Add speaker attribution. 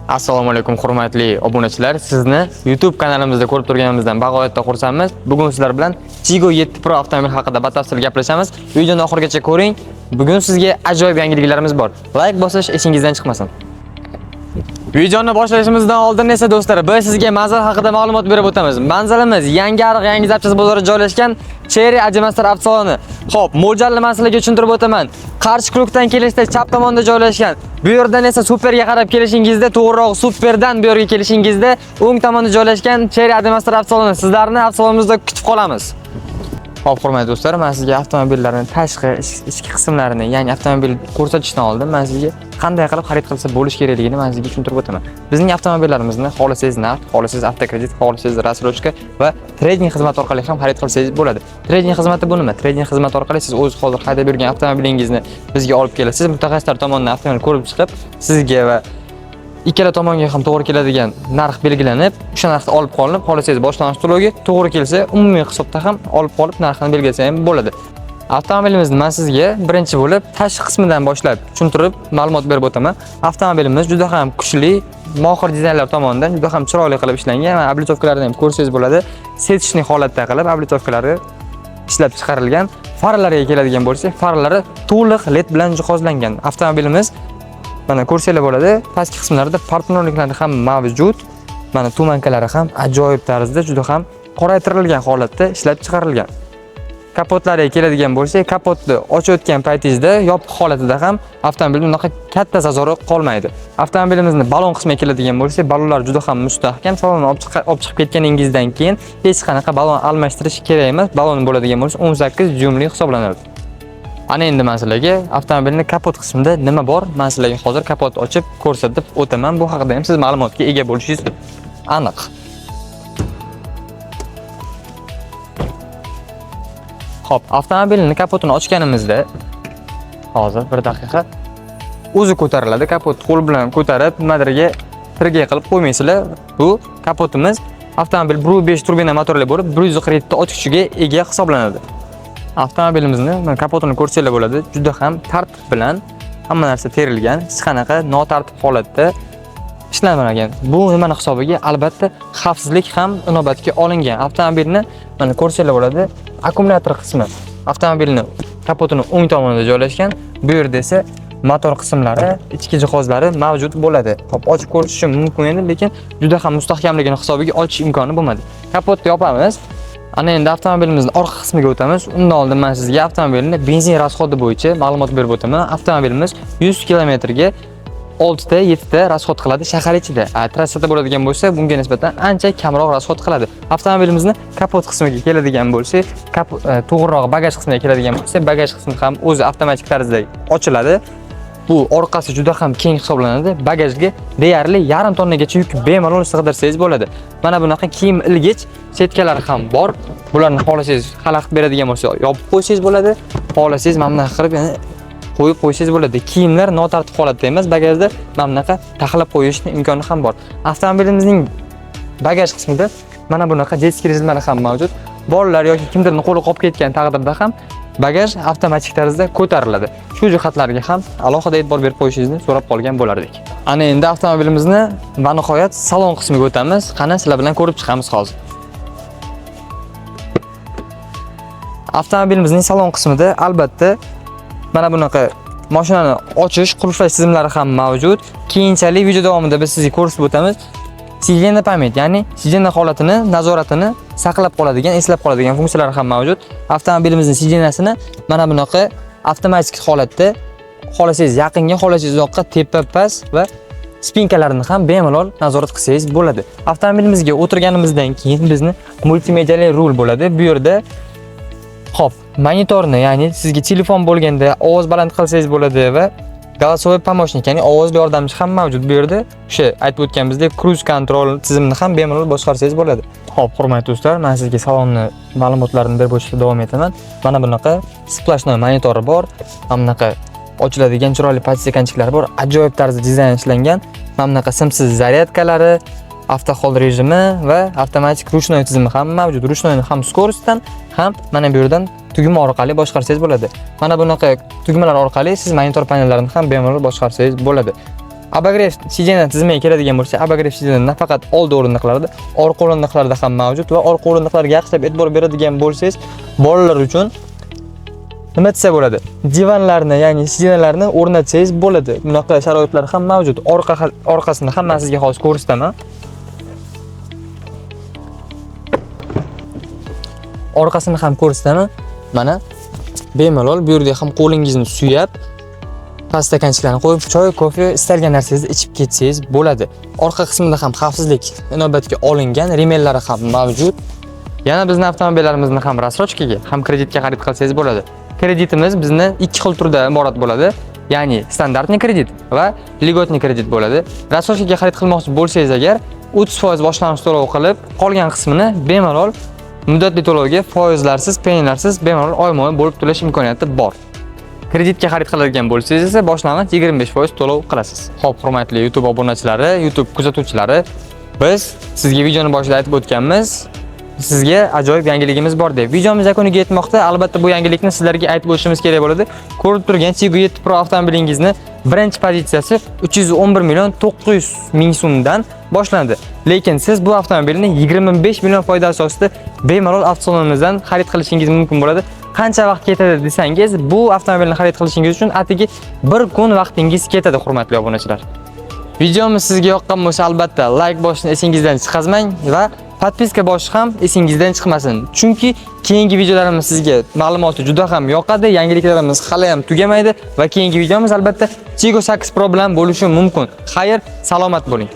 Speaker 1: Assalomu alaykum hurmatli obunachilar. Sizni YouTube kanalimizda ko'rib turganimizdan bag'oyatda xursandmiz. Bugun sizlar bilan Tigo 7 Pro avtomobil haqida batafsil gaplashamiz. Videoni oxirigacha ko'ring. Bugun sizga ajoyib yangiliklarimiz bor. Like bosish esingizdan chiqmasin. Videoni boshlashimizdan oldin esa do'stlar, biz sizga manzil haqida ma'lumot berib o'tamiz. Manzilimiz Yangi Ariq Yangi Zapchas bozorida joylashgan Cherry avtomastar avtosaloni. Xo'p, mo'ljallanmasini tushuntirib o'taman. Qarshi klubdan kelishda chap tomonda joylashgan. Bu yerdan esa Superga qarab kelishingizda, to'g'riroq Superdan bu yerga kelishingizda o'ng tomonda joylashgan Cherry avtomastar avtosaloni. Sizlarni avtosalonimizda kutib qolamiz. Xo'p, hurmatli do'stlar, men sizga avtomobillarning tashqi, ichki qismlarini, ya'ni avtomobil ko'rsatishdan oldin men sizga qanday qilib xarid qilsa bo'lish kerakligini men sizga tushuntirib o'taman. Bizning avtomobillarimizni xohlasangiz naqd, xohlasangiz avtokredit, xohlasangiz rassrochka va trading xizmati orqali ham xarid qilsangiz bo'ladi. Trading xizmati bu nima? Trading xizmati orqali siz o'z hozir haydab yurgan avtomobilingizni bizga olib kelasiz. Mutaxassislar tomonidan avtomobil ko'rib chiqib, sizga va ikkala tomonga ham to'g'ri keladigan narx belgilanib, o'sha narxda olib qolinib, xohlasangiz boshlang'ich to'lovga to'g'ri kelsa, umumiy hisobda ham olib qolib narxini belgilasa ham bo'ladi. Avtomobilimizni men sizga birinchi bo'lib tashqi qismidan boshlab tushuntirib ma'lumot berib o'taman. Avtomobilimiz juda ham kuchli, mohir dizaynlar tomonidan juda ham chiroyli qilib ishlangan va oblitovkalarni ham ko'rsangiz bo'ladi. Setishni holatda qilib oblitovkalari ishlab chiqarilgan. Farlarga keladigan bo'lsak, farlari to'liq LED bilan jihozlangan. Avtomobilimiz mana ko'rsanglar bo'ladi, pastki qismlarida partnerliklari ham mavjud. Mana tumankalari ham ajoyib tarzda juda ham qoraytirilgan holatda ishlab chiqarilgan. Kapotlariga keladigan bo'lsak, kapotni ochayotgan paytingizda yopiq holatida ham avtomobilning unaqa katta zazori qolmaydi. Avtomobilimizning balon qismiga keladigan bo'lsak, balonlar juda ham mustahkam. Salonni olib chiqib ketganingizdan keyin hech qanaqa balon almashtirish kerak emas. Balon bo'ladigan bo'lsa 18 dyumli hisoblanadi. Ana endi men sizlarga avtomobilning kapot qismida nima bor, men sizlarga hozir kapotni ochib ko'rsatib o'taman. Bu haqida ham siz ma'lumotga ega bo'lishingiz aniq. Xo'p, avtomobilning kapotini ochganimizda hozir bir daqiqa o'zi ko'tariladi. Kapot qo'l bilan ko'tarib, nimadirga tirga qilib qo'ymaysizlar. Bu kapotimiz avtomobil 1.5 turbina motorli bo'lib, 147 ta o't kuchiga ega hisoblanadi. Avtomobilimizni kapotini ko'rsanglar bo'ladi. Juda ham tartib bilan hamma narsa terilgan, hech qanaqa notartib holatda ishlanmagan. Bu nimani hisobiga? Albatta, xavfsizlik ham inobatga olingan. Avtomobilni mana ko'rsanglar bo'ladi. Akkumulyator qismi avtomobilning kapotining o'ng tomonida joylashgan. Bu yerda esa motor qismlari, ichki jihozlari mavjud bo'ladi. Xo'p, ochib ko'rishim mumkin edi, lekin juda ham mustahkamligini hisobiga ochish imkoni bo'lmadi. Kapotni yopamiz. Ana endi avtomobilimizning orqa qismiga o'tamiz. Undan oldin men sizga avtomobilning benzin rasxodi bo'yicha ma'lumot berib o'taman. Avtomobilimiz 100 kilometrga 6 ta 7 ta rasxod qiladi shahar ichida. Trassada bo'ladigan bo'lsa, bunga nisbatan ancha kamroq rasxod qiladi. Avtomobilimizni kapot qismiga keladigan bo'lsa, to'g'riroq bagaj qismiga keladigan bo'lsa, bagaj qismi ham o'zi avtomatik tarzda ochiladi. Bu orqasi juda ham keng hisoblanadi. Bagajga deyarli yarim tonnagacha yuk bemalol sig'dirsangiz bo'ladi. Mana bunaqa kiyim ilgich setkalari ham bor. Bularni xohlasangiz xalaqit beradigan bo'lsa, yopib qo'ysangiz bo'ladi. Xohlasangiz mana bunaqa qilib, ya'ni qo'yib qo'ysangiz bo'ladi. Kiyimlar notartib holatda emas, bagajda mana bunaqa taxlab qo'yishning imkoni ham bor. Avtomobilimizning bagaj qismida mana bunaqa jetski rezilmalari ham mavjud. Bolalar yoki kimdirning qo'li qolib ketgan taqdirda ham bagaj avtomatik tarzda ko'tariladi. Shu jihatlarga ham alohida e'tibor berib qo'yishingizni so'rab qolgan bo'lardik. Ana endi avtomobilimizni va nihoyat salon qismiga o'tamiz. Qani sizlar bilan ko'rib chiqamiz hozir. Avtomobilimizning salon qismida albatta mana bunaqa mashinani ochish, qulflash tizimlari ham mavjud. Keyinchalik video davomida biz sizga ko'rsatib o'tamiz. Sidena pamyat, ya'ni sidena holatini, nazoratini saqlab qoladigan, eslab qoladigan funksiyalari ham mavjud. Avtomobilimizning sidenasini mana bunaqa avtomatik holatda xohlasangiz yaqinga, xohlasangiz uzoqqa, tepa, past va spinkalarini ham bemalol nazorat qilsangiz bo'ladi. Avtomobilimizga o'tirganimizdan keyin bizni multimediali rul bo'ladi. Bu yerda xo'p, monitorni, ya'ni sizga telefon bo'lganda ovoz baland qilsangiz bo'ladi va голосовой помощник, ya'ni ovozli yordamchi ham mavjud. Bu yerda o'sha aytib o'tganimizdek cruise control tizimini ham bemalol boshqarsangiz bo'ladi. Xo'p, hurmatli do'stlar, men sizga salonni ma'lumotlarini berib o'tishga davom etaman. Mana bunaqa splashnoy monitori bor. Mana bunaqa ochiladigan chiroyli podstekanchiklari bor. Ajoyib tarzda dizayn ishlangan. Mana bunaqa simsiz zaryadkalari, avtohol rejimi va avtomatik ruchnoy tizimi ham mavjud. Ruchnoyni ham skorostidan ham mana bu yerdan tugma orqali boshqarsangiz bo'ladi. Mana bunaqa tugmalar orqali siz monitor panellarini ham bemalol boshqarsangiz bo'ladi. Abagrev shidani tizimiga keladigan bo'lsa, Abagrev shidani nafaqat old o'rindiqlarda, orqa o'rindiqlarda ham mavjud va orqa o'rindiqlarga yaxshilab e'tibor beradigan bo'lsangiz, bolalar uchun nima desa bo'ladi? Divanlarni, ya'ni shidanalarni o'rnatsangiz bo'ladi. Bunaqa sharoitlar ham mavjud. Orqasini ham men sizga hozir ko'rsataman. Orqasini ham ko'rsataman. Mana bemalol bu yerda ham qo'lingizni suyab, past stakanchiklarni qo'yib, choy, kofe istalgan narsangizni ichib ketsangiz bo'ladi. Orqa qismida ham xavfsizlik inobatga olingan, remellari ham mavjud. Yana bizning avtomobillarimizni ham рассрочкаga, ham kreditga xarid qilsangiz bo'ladi. Kreditimiz bizni ikki xil turda iborat bo'ladi. Ya'ni standartniy kredit va lьготный kredit bo'ladi. Рассрочкаga xarid qilmoqchi bo'lsangiz agar 30% boshlang'ich to'lov qilib, qolgan qismini bemalol muddatli to'lovga foizlarsiz, penallarsiz bemalol oyma-oy bo'lib to'lash imkoniyati bor. Kreditga xarid qiladigan bo'lsangiz esa boshlang'ich 25% to'lov qilasiz. Xo'p, hurmatli YouTube obunachilari, YouTube kuzatuvchilari, biz sizga videoni boshida aytib o'tganmiz. Sizga ajoyib yangiligimiz bor deb. Videomiz yakuniga yetmoqda. Albatta bu yangilikni sizlarga aytib o'tishimiz kerak bo'ladi. Ko'rib turgan Tigo 7 Pro avtomobilingizni birinchi pozitsiyasi 311 million 900 ming so'mdan boshlandi. Lekin siz bu avtomobilni 25 million foyda asosida bemalol avtosalonimizdan xarid qilishingiz mumkin bo'ladi. Qancha vaqt ketadi desangiz, bu avtomobilni xarid qilishingiz uchun atigi 1 kun vaqtingiz ketadi, hurmatli obunachilar. Videomiz sizga yoqqan bo'lsa, albatta like bosishni esingizdan chiqazmang va podpiska bosish ham esingizdan chiqmasin. Chunki keyingi videolarimiz sizga ma'lumoti juda ham yoqadi, yangiliklarimiz hali ham tugamaydi va keyingi videomiz albatta Tigo 8 Pro bilan bo'lishi mumkin. Xayr, salomat bo'ling.